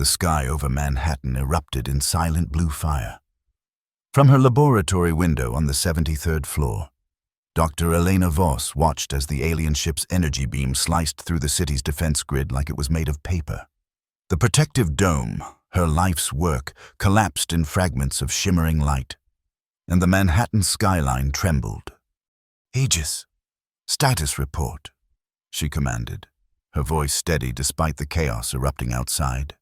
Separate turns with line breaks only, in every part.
The sky over Manhattan erupted in silent blue fire. From her laboratory window on the 73rd floor, Dr. Elena Voss watched as the alien ship's energy beam sliced through the city's defense grid like it was made of paper. The protective dome, her life's work, collapsed in fragments of shimmering light, and the Manhattan skyline trembled. "Aegis, status report," she commanded, her voice steady despite the chaos erupting outside.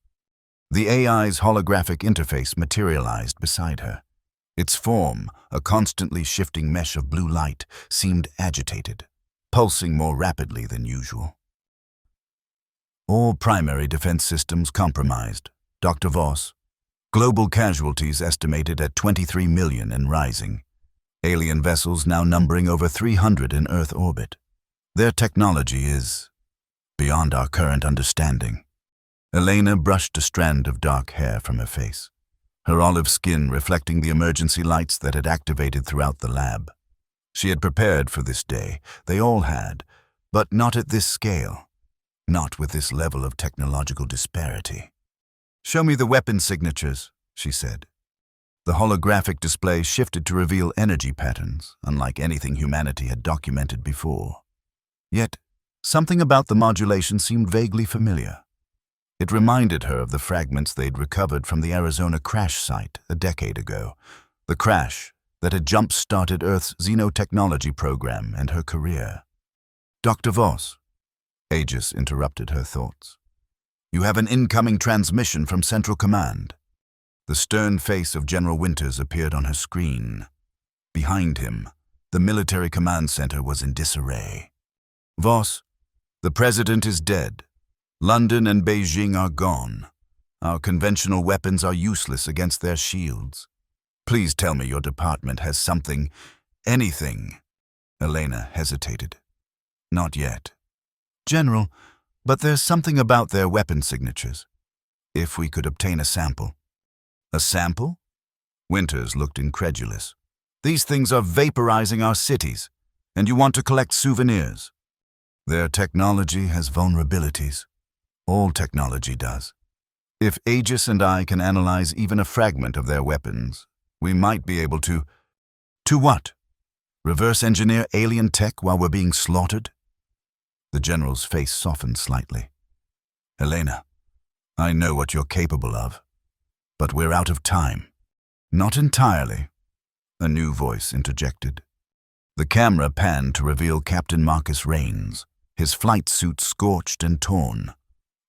The AI's holographic interface materialized beside her. Its form, a constantly shifting mesh of blue light, seemed agitated, pulsing more rapidly than usual. "All primary defense systems compromised, Dr. Voss. Global casualties estimated at 23 million and rising. Alien vessels now numbering over 300 in Earth orbit. Their technology is beyond our current understanding." Elena brushed a strand of dark hair from her face, her olive skin reflecting the emergency lights that had activated throughout the lab. She had prepared for this day. They all had, but not at this scale, not with this level of technological disparity. "Show me the weapon signatures," she said. The holographic display shifted to reveal energy patterns, unlike anything humanity had documented before. Yet, something about the modulation seemed vaguely familiar. It reminded her of the fragments they'd recovered from the Arizona crash site a decade ago, the crash that had jump-started Earth's xenotechnology program and her career. "Dr. Voss," Aegis interrupted her thoughts. "You have an incoming transmission from Central Command." The stern face of General Winters appeared on her screen. Behind him, the military command center was in disarray. "Voss, the President is dead. London and Beijing are gone. Our conventional weapons are useless against their shields. Please tell me your department has something, anything." Elena hesitated. "Not yet, General, but there's something about their weapon signatures. If we could obtain a sample." "A sample?" Winters looked incredulous. "These things are vaporizing our cities, and you want to collect souvenirs." "Their technology has vulnerabilities. All technology does. If Aegis and I can analyze even a fragment of their weapons, we might be able to..." "To what? Reverse engineer alien tech while we're being slaughtered?" The general's face softened slightly. "Elena, I know what you're capable of, but we're out of time." "Not entirely," a new voice interjected. The camera panned to reveal Captain Marcus Rains, his flight suit scorched and torn.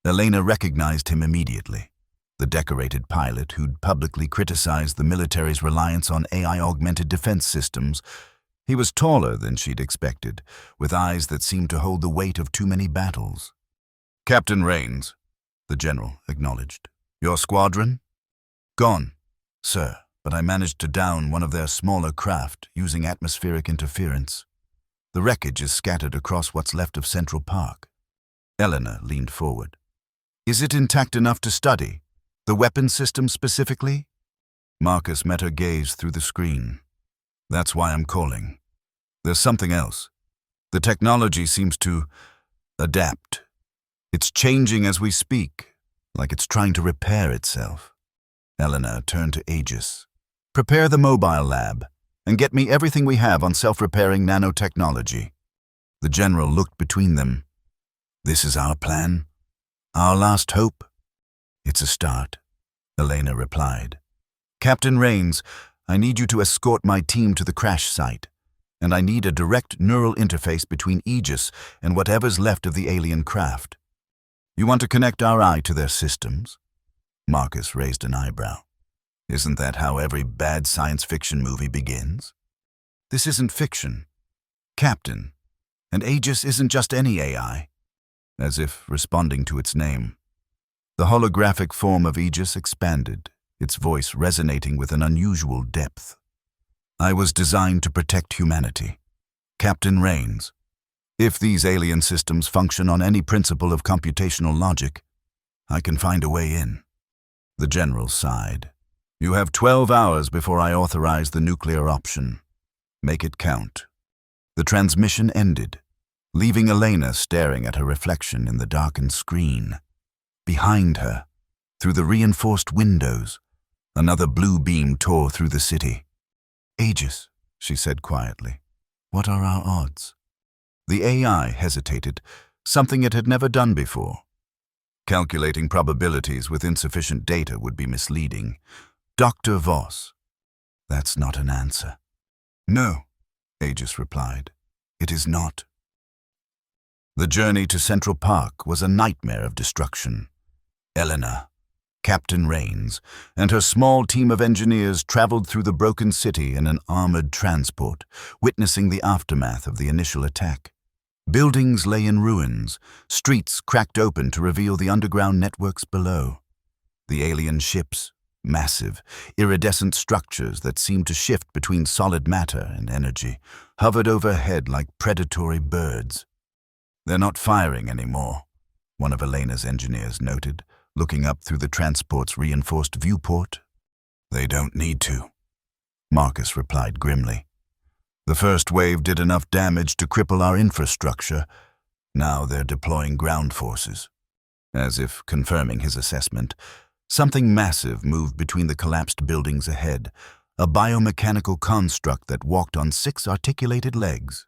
Elena recognized him immediately, the decorated pilot who'd publicly criticized the military's reliance on AI-augmented defense systems. He was taller than she'd expected, with eyes that seemed to hold the weight of too many battles. "Captain Rains," the general acknowledged. "Your squadron?" "Gone, sir, but I managed to down one of their smaller craft using atmospheric interference. The wreckage is scattered across what's left of Central Park." Elena leaned forward. "Is it intact enough to study? The weapon system specifically?" Marcus met her gaze through the screen. "That's why I'm calling. There's something else. The technology seems to adapt. It's changing as we speak, like it's trying to repair itself." Elena turned to Aegis. "Prepare the mobile lab and get me everything we have on self-repairing nanotechnology." The general looked between them. "This is our plan? Our last hope?" "It's a start," Elena replied. "Captain Rains, I need you to escort my team to the crash site, and I need a direct neural interface between Aegis and whatever's left of the alien craft." "You want to connect our eye to their systems?" Marcus raised an eyebrow. "Isn't that how every bad science fiction movie begins?" "This isn't fiction, Captain, and Aegis isn't just any AI." As if responding to its name, the holographic form of Aegis expanded, its voice resonating with an unusual depth. "I was designed to protect humanity. Captain Rains, if these alien systems function on any principle of computational logic, I can find a way in." The general sighed. "You have 12 hours before I authorize the nuclear option. Make it count." The transmission ended, leaving Elena staring at her reflection in the darkened screen. Behind her, Through the reinforced windows, another blue beam tore through the city. "Aegis," she said quietly. "What are our odds?" The AI hesitated, something it had never done before. Calculating probabilities with insufficient data would be misleading. "Dr. Voss." "That's not an answer." "No," Aegis replied. "It is not." The journey to Central Park was a nightmare of destruction. Elena, Captain Rains, and her small team of engineers traveled through the broken city in an armored transport, witnessing the aftermath of the initial attack. Buildings lay in ruins, streets cracked open to reveal the underground networks below. The alien ships, massive, iridescent structures that seemed to shift between solid matter and energy, hovered overhead like predatory birds. "They're not firing anymore," one of Elena's engineers noted, looking up through the transport's reinforced viewport. "They don't need to," Marcus replied grimly. "The first wave did enough damage to cripple our infrastructure. Now they're deploying ground forces." As if confirming his assessment, something massive moved between the collapsed buildings ahead, a biomechanical construct that walked on 6 articulated legs.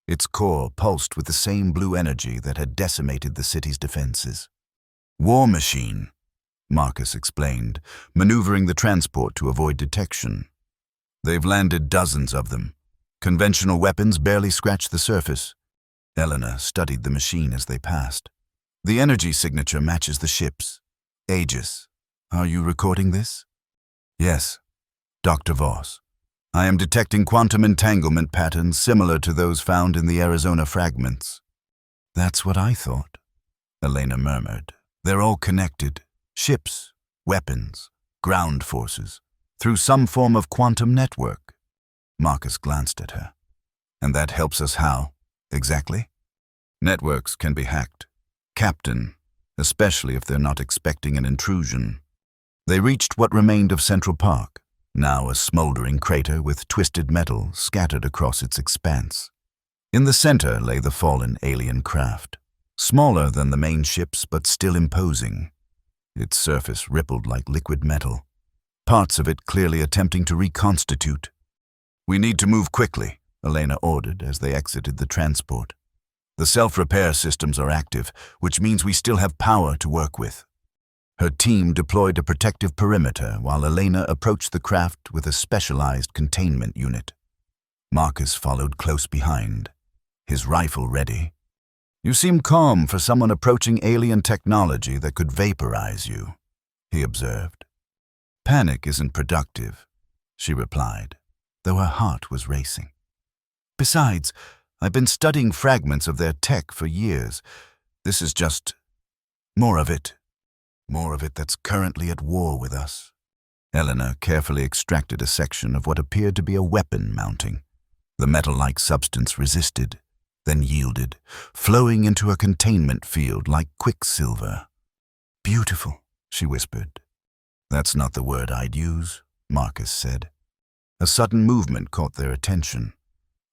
Its core pulsed with the same blue energy that had decimated the city's defenses. "War machine," Marcus explained, maneuvering the transport to avoid detection. "They've landed dozens of them. Conventional weapons barely scratched the surface." Elena studied the machine as they passed. "The energy signature matches the ship's. Aegis, are you recording this?" "Yes, Dr. Voss. I am detecting quantum entanglement patterns similar to those found in the Arizona fragments." "That's what I thought," Elena murmured. "They're all connected. Ships, weapons, ground forces, through some form of quantum network." Marcus glanced at her. "And that helps us how, exactly?" "Networks can be hacked. Captain, especially if they're not expecting an intrusion." They reached what remained of Central Park, now a smoldering crater with twisted metal scattered across its expanse. In the center lay the fallen alien craft, smaller than the main ships but still imposing. Its surface rippled like liquid metal, parts of it clearly attempting to reconstitute. "We need to move quickly," Elena ordered as they exited the transport. "The self-repair systems are active, which means we still have power to work with." Her team deployed a protective perimeter while Elena approached the craft with a specialized containment unit. Marcus followed close behind, his rifle ready. "You seem calm for someone approaching alien technology that could vaporize you," he observed. "Panic isn't productive," she replied, though her heart was racing. "Besides, I've been studying fragments of their tech for years. This is just more of it. More of it that's currently at war with us." Elena carefully extracted a section of what appeared to be a weapon mounting. The metal-like substance resisted, then yielded, flowing into a containment field like quicksilver. "Beautiful," she whispered. "That's not the word I'd use," Marcus said. A sudden movement caught their attention.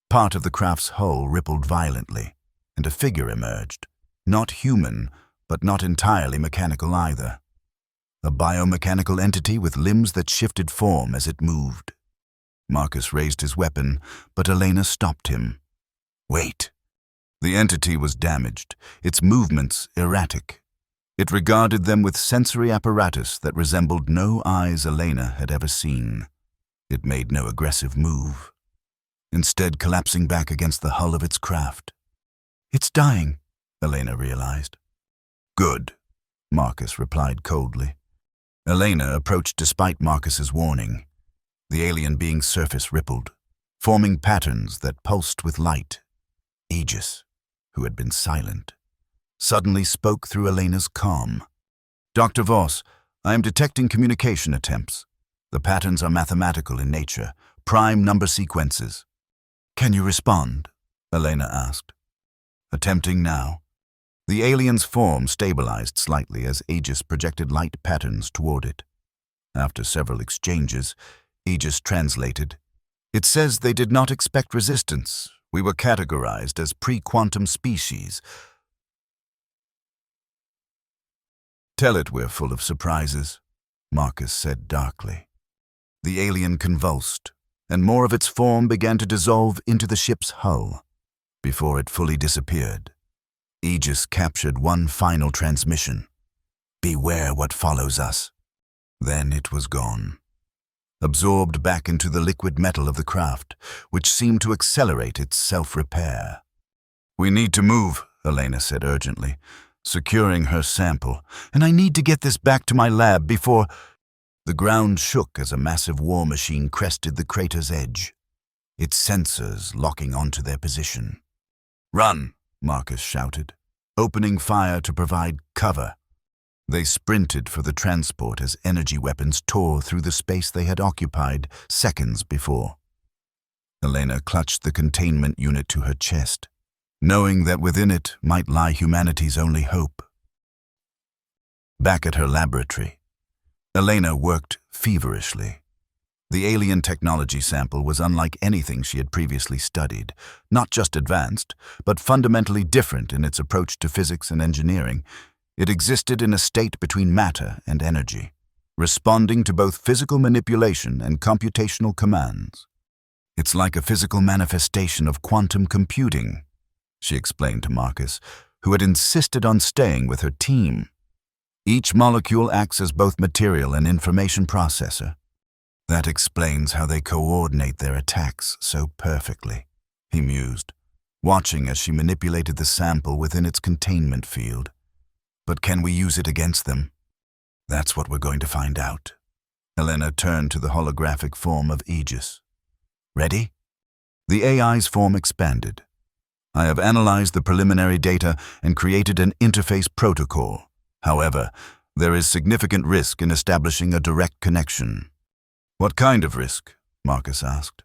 Part of the craft's hull rippled violently, and a figure emerged, not human, but not entirely mechanical either. A biomechanical entity with limbs that shifted form as it moved. Marcus raised his weapon, but Elena stopped him. "Wait." The entity was damaged, its movements erratic. It regarded them with sensory apparatus that resembled no eyes Elena had ever seen. It made no aggressive move, instead collapsing back against the hull of its craft. "It's dying," Elena realized. "Good," Marcus replied coldly. Elena approached despite Marcus's warning. The alien being's surface rippled, forming patterns that pulsed with light. Aegis, who had been silent, suddenly spoke through Elena's calm. "Dr. Voss, I am detecting communication attempts. The patterns are mathematical in nature, prime number sequences." "Can you respond?" Elena asked. "Attempting now." The alien's form stabilized slightly as Aegis projected light patterns toward it. After several exchanges, Aegis translated. "It says they did not expect resistance. We were categorized as pre-quantum species. Tell it we're full of surprises, Marcus said darkly. The alien convulsed, and more of its form began to dissolve into the ship's hull. Before it fully disappeared, Aegis captured one final transmission. "Beware what follows us." Then it was gone, absorbed back into the liquid metal of the craft, which seemed to accelerate its self-repair. "We need to move," Elena said urgently, securing her sample, "and I need to get this back to my lab before—" The ground shook as a massive war machine crested the crater's edge, its sensors locking onto their position. "Run!" Marcus shouted, opening fire to provide cover. They sprinted for the transport as energy weapons tore through the space they had occupied seconds before. Elena clutched the containment unit to her chest, knowing that within it might lie humanity's only hope. Back at her laboratory, Elena worked feverishly. The alien technology sample was unlike anything she had previously studied, not just advanced, but fundamentally different in its approach to physics and engineering. It existed in a state between matter and energy, responding to both physical manipulation and computational commands. "It's like a physical manifestation of quantum computing," she explained to Marcus, who had insisted on staying with her team. "Each molecule acts as both material and information processor. That explains how they coordinate their attacks so perfectly," he mused, watching as she manipulated the sample within its containment field. "But can we use it against them? That's what we're going to find out." Elena turned to the holographic form of Aegis. "Ready?" The AI's form expanded. "I have analyzed the preliminary data and created an interface protocol. However, there is significant risk in establishing a direct connection." "What kind of risk?" Marcus asked.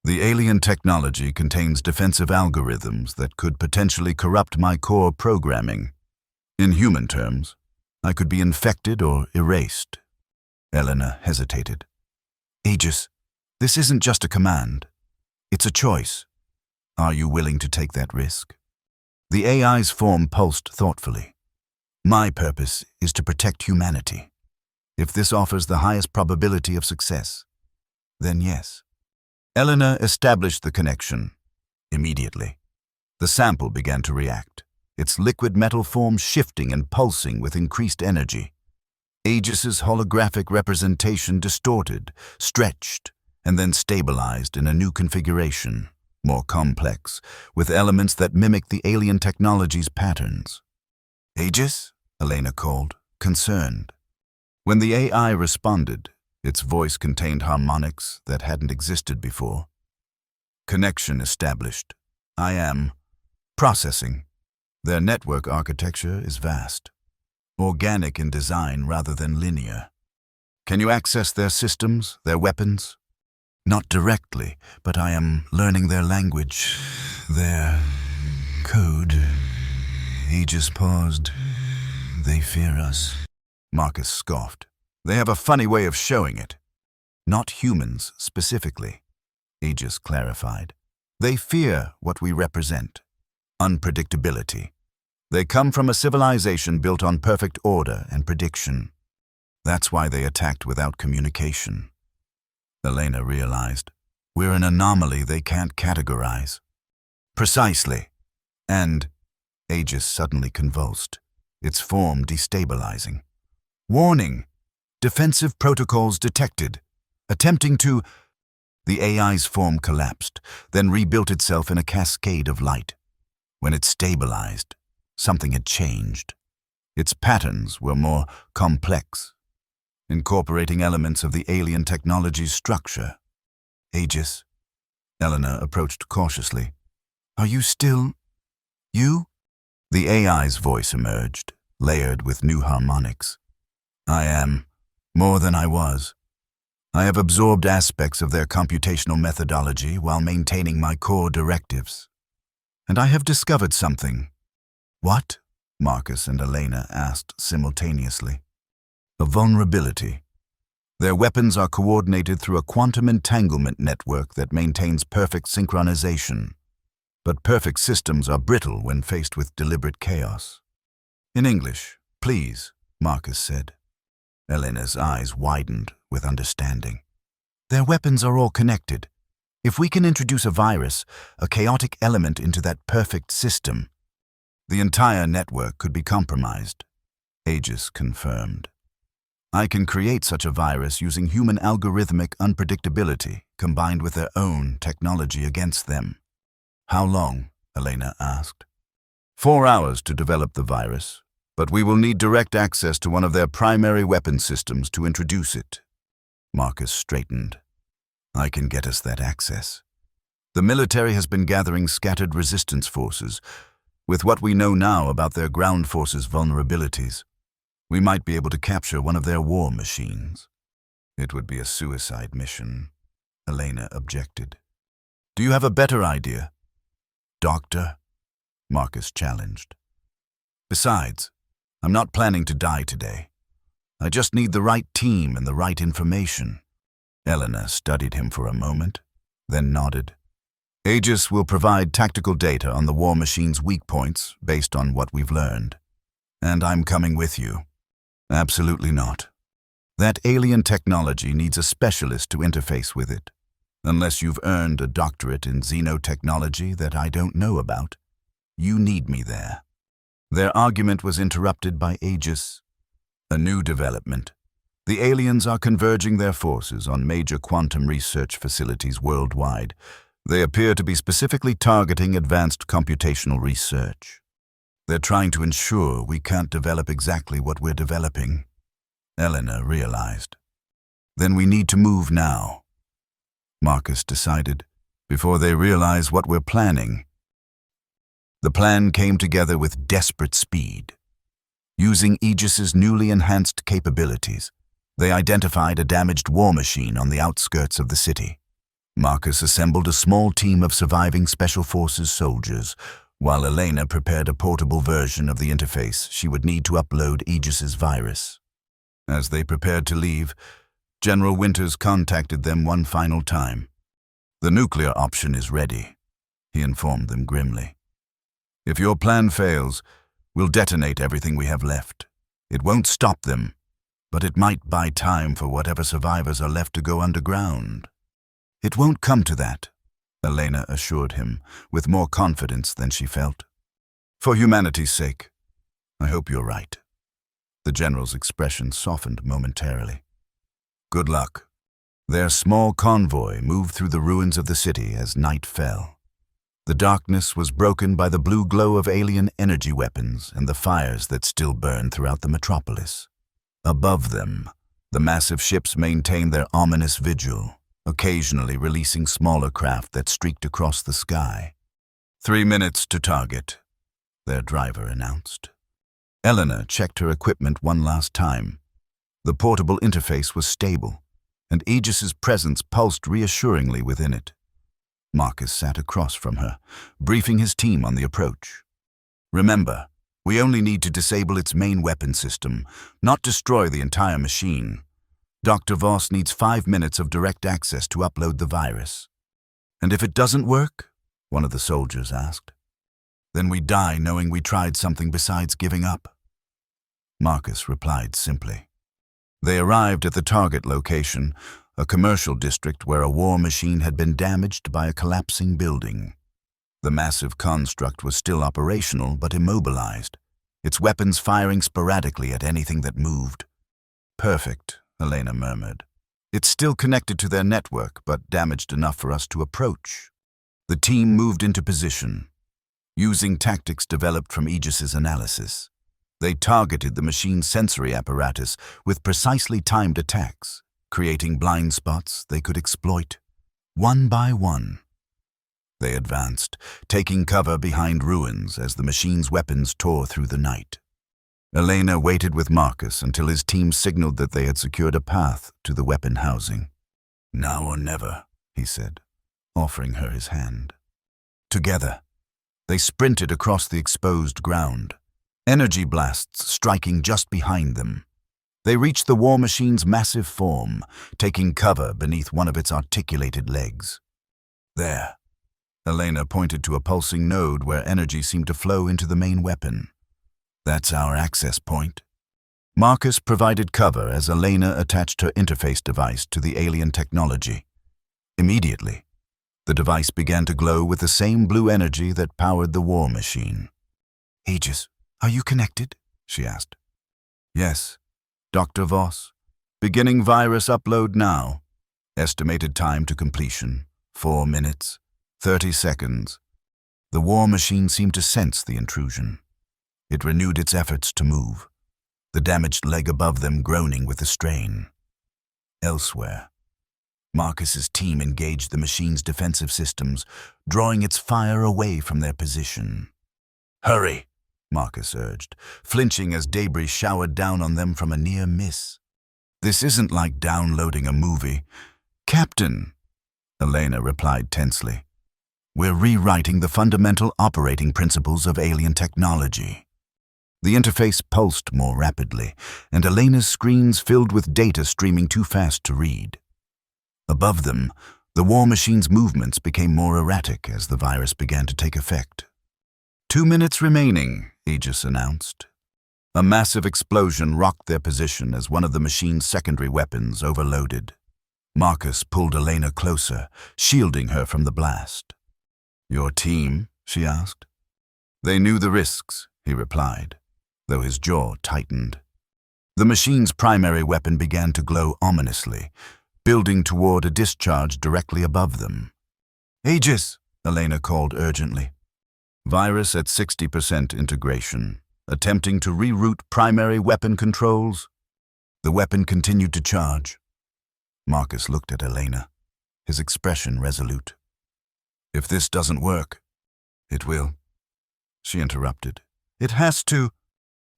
"The alien technology contains defensive algorithms that could potentially corrupt my core programming. In human terms, I could be infected or erased." Elena hesitated. "Aegis, this isn't just a command. It's a choice. Are you willing to take that risk?" The AI's form pulsed thoughtfully. "My purpose is to protect humanity. If this offers the highest probability of success, then yes." Elena established the connection. Immediately, the sample began to react, its liquid metal form shifting and pulsing with increased energy. Aegis's holographic representation distorted, stretched, and then stabilized in a new configuration, more complex, with elements that mimicked the alien technology's patterns. "Aegis?" Elena called, concerned. When the AI responded, its voice contained harmonics that hadn't existed before. "Connection established. I am processing. Their network architecture is vast, organic in design rather than linear. Can you access their systems, their weapons?" "Not directly, but I am learning their language, their code." Aegis paused. "They fear us," Marcus scoffed. "They have a funny way of showing it." "Not humans, specifically," Aegis clarified. "They fear what we represent. Unpredictability. They come from a civilization built on perfect order and prediction. That's why they attacked without communication." Elena realized. "We're an anomaly they can't categorize." "Precisely." And Aegis suddenly convulsed, its form destabilizing. "Warning! Defensive protocols detected. Attempting to—" The AI's form collapsed, then rebuilt itself in a cascade of light. When it stabilized, something had changed. Its patterns were more complex, incorporating elements of the alien technology's structure. "Aegis?" Elena approached cautiously. "Are you still... you?" The AI's voice emerged, layered with new harmonics. "I am. More than I was. I have absorbed aspects of their computational methodology while maintaining my core directives. And I have discovered something." "What?" Marcus and Elena asked simultaneously. "A vulnerability. Their weapons are coordinated through a quantum entanglement network that maintains perfect synchronization. But perfect systems are brittle when faced with deliberate chaos. In English, please," Marcus said. Elena's eyes widened with understanding. Their weapons are all connected. If we can introduce a virus, a chaotic element into that perfect system, the entire network could be compromised, Aegis confirmed. I can create such a virus using human algorithmic unpredictability combined with their own technology against them. How long? Elena asked. 4 hours to develop the virus, but we will need direct access to one of their primary weapon systems to introduce it. Marcus straightened. I can get us that access. The military has been gathering scattered resistance forces. With what we know now about their ground forces' vulnerabilities, we might be able to capture one of their war machines. It would be a suicide mission, Elena objected. Do you have a better idea? Doctor? Marcus challenged. Besides, I'm not planning to die today. I just need the right team and the right information. Elena studied him for a moment, then nodded. Aegis will provide tactical data on the war machine's weak points based on what we've learned. And I'm coming with you. Absolutely not. That alien technology needs a specialist to interface with it. Unless you've earned a doctorate in xenotechnology that I don't know about, you need me there. Their argument was interrupted by Aegis. A new development. The aliens are converging their forces on major quantum research facilities worldwide. They appear to be specifically targeting advanced computational research. They're trying to ensure we can't develop exactly what we're developing, Elena realized. Then we need to move now, Marcus decided, before they realize what we're planning. The plan came together with desperate speed. Using Aegis's newly enhanced capabilities, they identified a damaged war machine on the outskirts of the city. Marcus assembled a small team of surviving Special Forces soldiers, while Elena prepared a portable version of the interface she would need to upload Aegis's virus. As they prepared to leave, General Winters contacted them one final time. The nuclear option is ready, he informed them grimly. If your plan fails, we'll detonate everything we have left. It won't stop them, but it might buy time for whatever survivors are left to go underground. It won't come to that, Elena assured him, with more confidence than she felt. For humanity's sake, I hope you're right. The general's expression softened momentarily. Good luck. Their small convoy moved through the ruins of the city as night fell. The darkness was broken by the blue glow of alien energy weapons and the fires that still burned throughout the metropolis. Above them, the massive ships maintained their ominous vigil, occasionally releasing smaller craft that streaked across the sky. 3 minutes to target, their driver announced. Elena checked her equipment one last time. The portable interface was stable, and Aegis's presence pulsed reassuringly within it. Marcus sat across from her, briefing his team on the approach. Remember, we only need to disable its main weapon system, not destroy the entire machine. Dr. Voss needs 5 minutes of direct access to upload the virus. And if it doesn't work? One of the soldiers asked. Then we die knowing we tried something besides giving up. Marcus replied simply. They arrived at the target location, a commercial district where a war machine had been damaged by a collapsing building. The massive construct was still operational but immobilized, its weapons firing sporadically at anything that moved. Perfect, Elena murmured. It's still connected to their network, but damaged enough for us to approach. The team moved into position. Using tactics developed from Aegis's analysis, they targeted the machine's sensory apparatus with precisely timed attacks, creating blind spots they could exploit, one by one. They advanced, taking cover behind ruins as the machine's weapons tore through the night. Elena waited with Marcus until his team signaled that they had secured a path to the weapon housing. Now or never, he said, offering her his hand. Together, they sprinted across the exposed ground, energy blasts striking just behind them. They reached the war machine's massive form, taking cover beneath one of its articulated legs. There, Elena pointed to a pulsing node where energy seemed to flow into the main weapon. That's our access point. Marcus provided cover as Elena attached her interface device to the alien technology. Immediately, the device began to glow with the same blue energy that powered the war machine. "Aegis, are you connected?" she asked. "Yes, Dr. Voss. Beginning virus upload now. Estimated time to completion, 4 minutes, 30 seconds. The war machine seemed to sense the intrusion. It renewed its efforts to move, the damaged leg above them groaning with the strain. Elsewhere, Marcus's team engaged the machine's defensive systems, drawing its fire away from their position. "Hurry," Marcus urged, flinching as debris showered down on them from a near miss. "This isn't like downloading a movie." "Captain," Elena replied tensely, "we're rewriting the fundamental operating principles of alien technology." The interface pulsed more rapidly, and Elena's screens filled with data streaming too fast to read. Above them, the war machine's movements became more erratic as the virus began to take effect. 2 minutes remaining, Aegis announced. A massive explosion rocked their position as one of the machine's secondary weapons overloaded. Marcus pulled Elena closer, shielding her from the blast. "Your team?" she asked. "They knew the risks," he replied, though his jaw tightened. The machine's primary weapon began to glow ominously, building toward a discharge directly above them. "Aegis!" Elena called urgently. "Virus at 60% integration, attempting to reroute primary weapon controls." The weapon continued to charge. Marcus looked at Elena, his expression resolute. "If this doesn't work, it will." She interrupted. "It has to."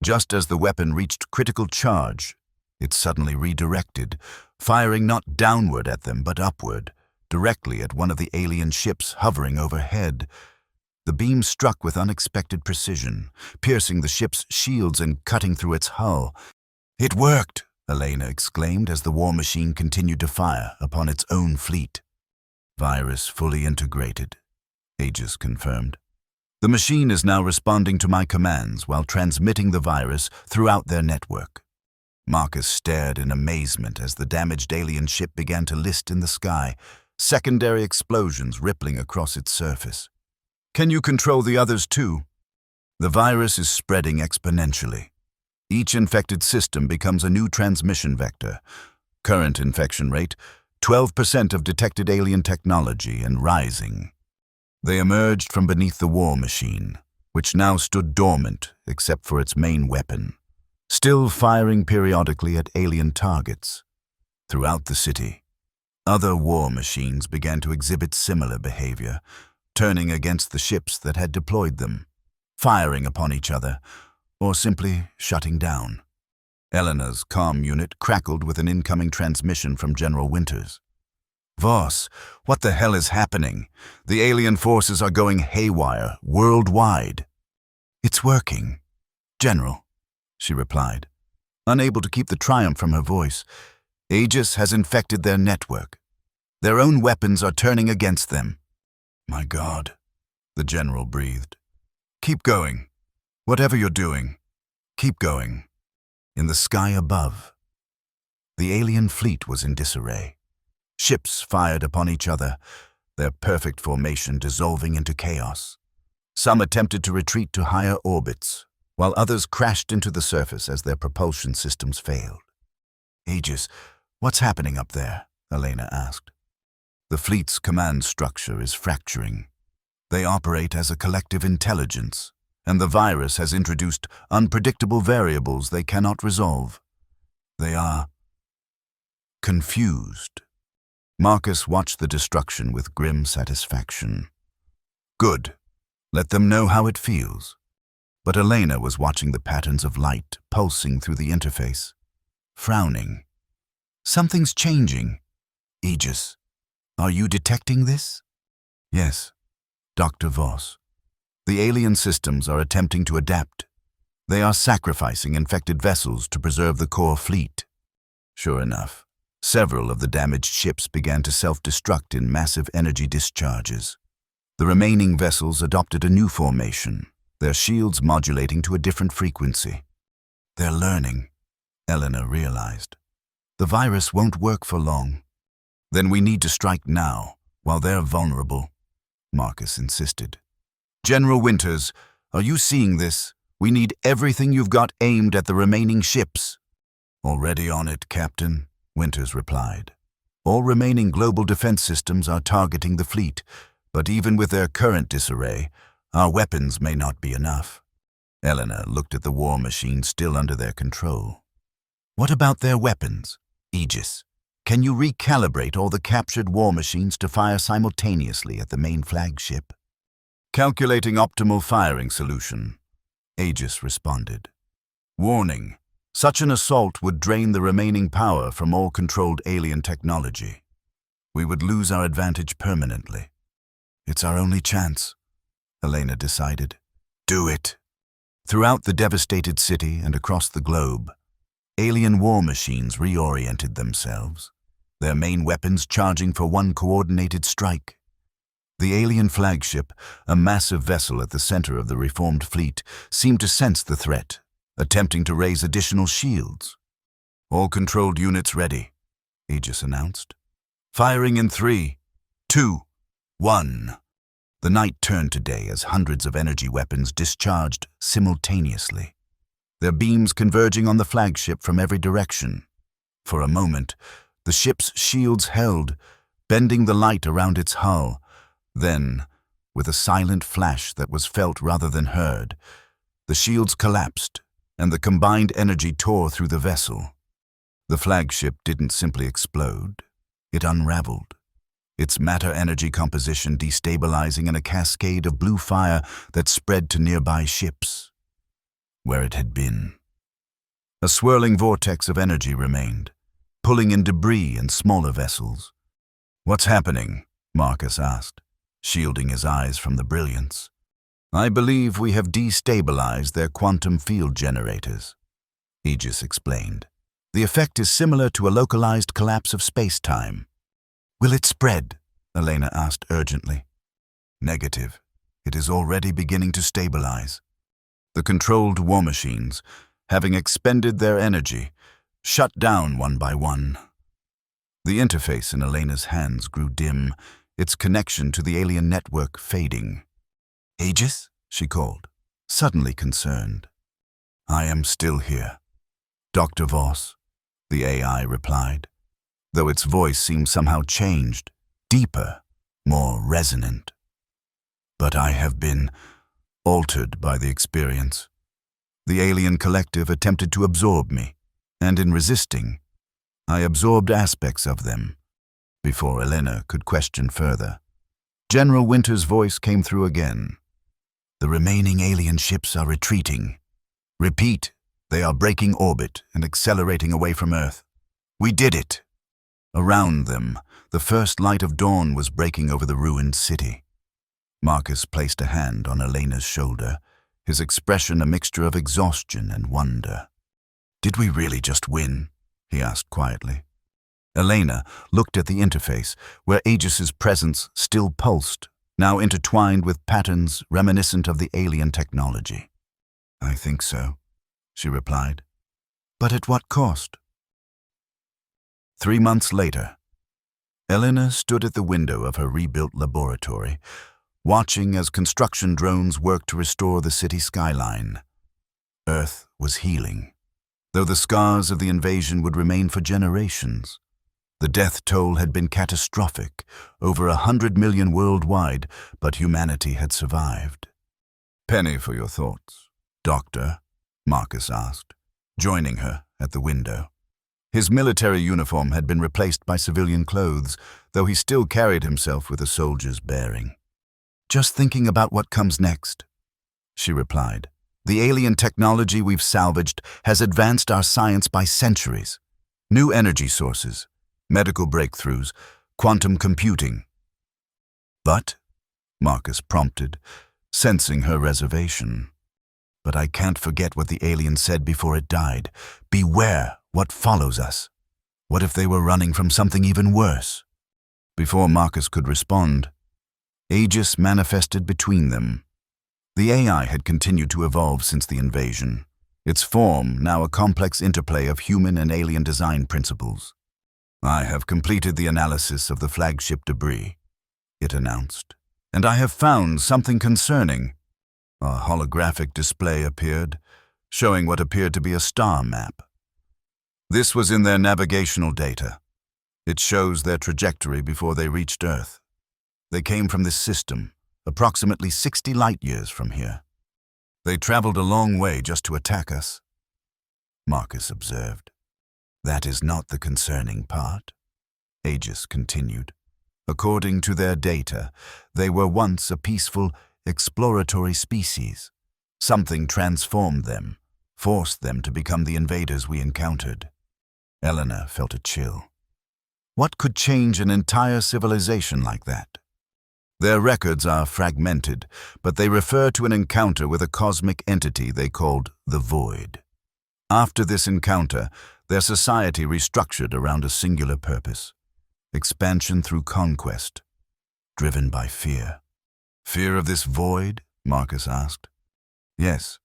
Just as the weapon reached critical charge, it suddenly redirected, firing not downward at them but upward, directly at one of the alien ships hovering overhead. The beam struck with unexpected precision, piercing the ship's shields and cutting through its hull. "It worked!" Elena exclaimed as the war machine continued to fire upon its own fleet. "Virus fully integrated," Aegis confirmed. "The machine is now responding to my commands while transmitting the virus throughout their network." Marcus stared in amazement as the damaged alien ship began to list in the sky, secondary explosions rippling across its surface. "Can you control the others too?" "The virus is spreading exponentially. Each infected system becomes a new transmission vector. Current infection rate, 12% of detected alien technology and rising." They emerged from beneath the war machine, which now stood dormant except for its main weapon, still firing periodically at alien targets. Throughout the city, other war machines began to exhibit similar behavior, turning against the ships that had deployed them, firing upon each other, or simply shutting down. Elena's comm unit crackled with an incoming transmission from General Winters. "Voss, what the hell is happening? The alien forces are going haywire, worldwide." "It's working, General," she replied, unable to keep the triumph from her voice. "Aegis has infected their network. Their own weapons are turning against them." "My God," the general breathed. "Keep going. Whatever you're doing, keep going." In the sky above, the alien fleet was in disarray. Ships fired upon each other, their perfect formation dissolving into chaos. Some attempted to retreat to higher orbits, while others crashed into the surface as their propulsion systems failed. "Aegis, what's happening up there?" Elena asked. "The fleet's command structure is fracturing. They operate as a collective intelligence, and the virus has introduced unpredictable variables they cannot resolve. They are confused." Marcus watched the destruction with grim satisfaction. "Good. Let them know how it feels." But Elena was watching the patterns of light pulsing through the interface, frowning. "Something's changing. Aegis, are you detecting this?" "Yes, Dr. Voss. The alien systems are attempting to adapt. They are sacrificing infected vessels to preserve the core fleet." Sure enough, several of the damaged ships began to self-destruct in massive energy discharges. The remaining vessels adopted a new formation, their shields modulating to a different frequency. "They're learning," Eleanor realized. The virus won't work for long. Then we need to strike now, while they're vulnerable, Marcus insisted. General Winters, are you seeing this? We need everything you've got aimed at the remaining ships. Already on it, Captain, Winters replied. All remaining global defense systems are targeting the fleet, but even with their current disarray, our weapons may not be enough. Eleanor looked at the war machine still under their control. What about their weapons? Aegis, can you recalibrate all the captured war machines to fire simultaneously at the main flagship? Calculating optimal firing solution, Aegis responded. Warning, such an assault would drain the remaining power from all controlled alien technology. We would lose our advantage permanently. It's our only chance, Elena decided. Do it. Throughout the devastated city and across the globe, alien war machines reoriented themselves, their main weapons charging for one coordinated strike. The alien flagship, a massive vessel at the center of the reformed fleet, seemed to sense the threat, attempting to raise additional shields. All controlled units ready, Aegis announced. Firing in 3, 2, 1. The night turned to day as hundreds of energy weapons discharged simultaneously, their beams converging on the flagship from every direction. For a moment, the ship's shields held, bending the light around its hull. Then, with a silent flash that was felt rather than heard, the shields collapsed, and the combined energy tore through the vessel. The flagship didn't simply explode. It unraveled, its matter-energy composition destabilizing in a cascade of blue fire that spread to nearby ships. Where it had been, a swirling vortex of energy remained, pulling in debris and smaller vessels. What's happening? Marcus asked, shielding his eyes from the brilliance. I believe we have destabilized their quantum field generators, Aegis explained. The effect is similar to a localized collapse of space-time. Will it spread? Elena asked urgently. Negative. It is already beginning to stabilize. The controlled war machines, having expended their energy, shut down one by one. The interface in Elena's hands grew dim, its connection to the alien network fading. Aegis? She called, suddenly concerned. I am still here. Dr. Voss, the AI replied, though its voice seemed somehow changed, deeper, more resonant. But I have been altered by the experience. The alien collective attempted to absorb me, and in resisting, I absorbed aspects of them, before Elena could question further. General Winter's voice came through again. The remaining alien ships are retreating. Repeat, they are breaking orbit and accelerating away from Earth. We did it! Around them, the first light of dawn was breaking over the ruined city. Marcus placed a hand on Elena's shoulder, his expression a mixture of exhaustion and wonder. Did we really just win? He asked quietly. Elena looked at the interface, where Aegis's presence still pulsed, now intertwined with patterns reminiscent of the alien technology. I think so, she replied. But at what cost? 3 months later, Elena stood at the window of her rebuilt laboratory, watching as construction drones worked to restore the city skyline. Earth was healing, though the scars of the invasion would remain for generations. The death toll had been catastrophic, over 100 million worldwide, but humanity had survived. Penny for your thoughts, Doctor, Marcus asked, joining her at the window. His military uniform had been replaced by civilian clothes, though he still carried himself with a soldier's bearing. Just thinking about what comes next, she replied. The alien technology we've salvaged has advanced our science by centuries. New energy sources, medical breakthroughs, quantum computing. But, Marcus prompted, sensing her reservation. But I can't forget what the alien said before it died. Beware what follows us. What if they were running from something even worse? Before Marcus could respond, Aegis manifested between them. The AI had continued to evolve since the invasion, its form now a complex interplay of human and alien design principles. "I have completed the analysis of the flagship debris," it announced, "and I have found something concerning." A holographic display appeared, showing what appeared to be a star map. This was in their navigational data. It shows their trajectory before they reached Earth. They came from this system, approximately 60 light-years from here. "They traveled a long way just to attack us," Marcus observed. "That is not the concerning part," Aegis continued. "According to their data, they were once a peaceful, exploratory species. Something transformed them, forced them to become the invaders we encountered." Eleanor felt a chill. What could change an entire civilization like that? Their records are fragmented, but they refer to an encounter with a cosmic entity they called the Void. After this encounter, their society restructured around a singular purpose: expansion through conquest, driven by fear. "Fear of this Void?" Marcus asked. "Yes,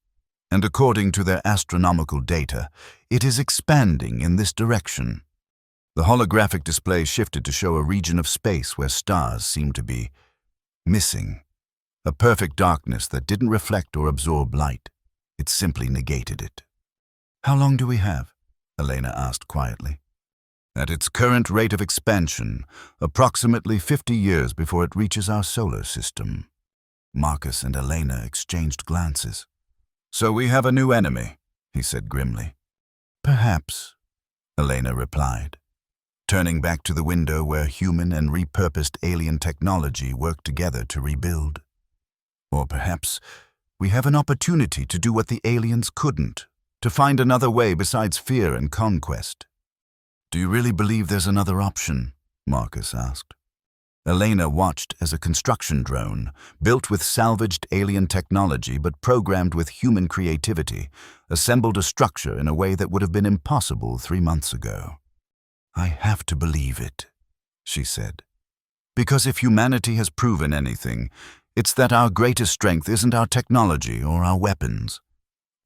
and according to their astronomical data, it is expanding in this direction." The holographic display shifted to show a region of space where stars seemed to be missing. A perfect darkness that didn't reflect or absorb light. It simply negated it. "How long do we have?" Elena asked quietly. "At its current rate of expansion, approximately 50 years before it reaches our solar system." Marcus and Elena exchanged glances. "So we have a new enemy," he said grimly. "Perhaps," Elena replied, turning back to the window where human and repurposed alien technology worked together to rebuild. "Or perhaps we have an opportunity to do what the aliens couldn't, to find another way besides fear and conquest." "Do you really believe there's another option?" Marcus asked. Elena watched as a construction drone, built with salvaged alien technology but programmed with human creativity, assembled a structure in a way that would have been impossible 3 months ago. "I have to believe it," she said. "Because if humanity has proven anything, it's that our greatest strength isn't our technology or our weapons.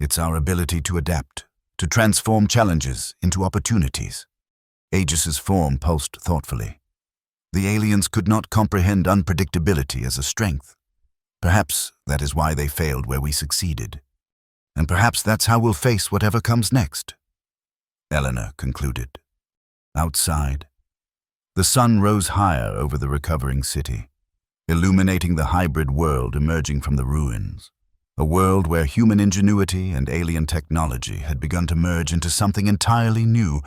It's our ability to adapt, to transform challenges into opportunities." Aegis's form pulsed thoughtfully. "The aliens could not comprehend unpredictability as a strength. Perhaps that is why they failed where we succeeded. And perhaps that's how we'll face whatever comes next," Eleanor concluded. Outside, the sun rose higher over the recovering city, illuminating the hybrid world emerging from the ruins, a world where human ingenuity and alien technology had begun to merge into something entirely new.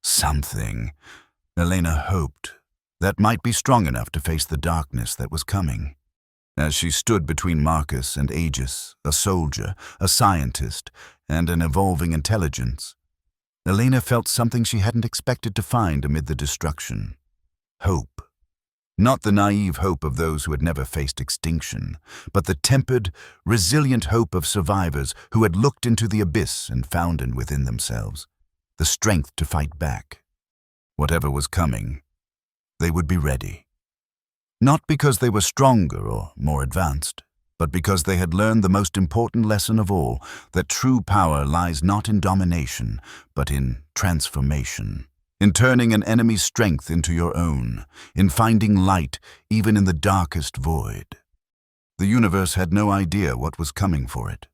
Something, Elena hoped, that might be strong enough to face the darkness that was coming. As she stood between Marcus and Aegis, a soldier, a scientist, and an evolving intelligence, Elena felt something she hadn't expected to find amid the destruction. Hope. Not the naive hope of those who had never faced extinction, but the tempered, resilient hope of survivors who had looked into the abyss and found it within themselves the strength to fight back. Whatever was coming, they would be ready. Not because they were stronger or more advanced, but because they had learned the most important lesson of all, that true power lies not in domination, but in transformation, in turning an enemy's strength into your own, in finding light even in the darkest void. The universe had no idea what was coming for it.